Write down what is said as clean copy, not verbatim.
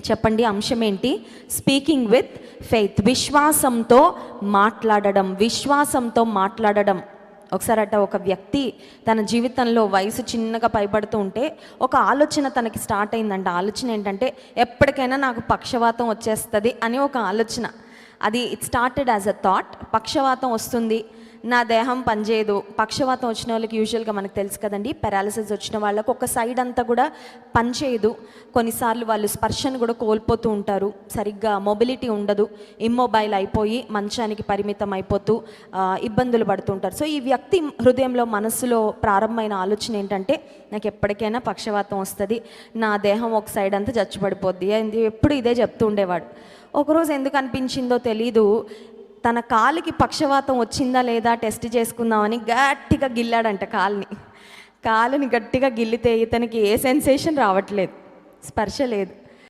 చెప్పండి, అంశం ఏంటి? Speaking with faith. విశ్వాసంతో మాట్లాడడం. ఒకసారి ఒక వ్యక్తి తన జీవితంలో వయసు చిన్నగా పైబడుతూ ఉంటే ఒక ఆలోచన తనకి స్టార్ట్ అయిందంట. ఆలోచన ఏంటంటే, ఎప్పటికైనా నాకు పక్షవాతం వచ్చేస్తుంది అని ఒక ఆలోచన. అది it started as a thought. పక్షవాతం వస్తుంది, నా దేహం పనిచేయదు. పక్షవాతం వచ్చిన వాళ్ళకి యూజువల్గా మనకు తెలుసు కదండి, పారాలిసిస్ వచ్చిన వాళ్ళకు ఒక సైడ్ అంతా కూడా పనిచేయదు. కొన్నిసార్లు వాళ్ళు స్పర్శను కూడా కోల్పోతూ ఉంటారు, సరిగ్గా మొబిలిటీ ఉండదు, ఇమ్మొబైల్ అయిపోయి మంచానికి పరిమితం అయిపోతూ ఇబ్బందులు పడుతుంటారు. సో ఈ వ్యక్తి హృదయంలో, మనస్సులో ప్రారంభమైన ఆలోచన ఏంటంటే, నాకు ఎప్పటికైనా పక్షవాతం వస్తుంది, నా దేహం ఒక సైడ్ అంతా చచ్చుపడిపోద్ది. ఎప్పుడు ఇదే చెప్తూ ఉండేవాడు. ఒకరోజు ఎందుకు అనిపించిందో తెలీదు, తన కాలికి పక్షవాతం వచ్చిందా లేదా టెస్ట్ చేసుకుందామని గట్టిగా గిల్లాడంట కాలుని గట్టిగా గిల్లితే ఇతనికి ఏ సెన్సేషన్ రావట్లేదు, స్పర్శ లేదు.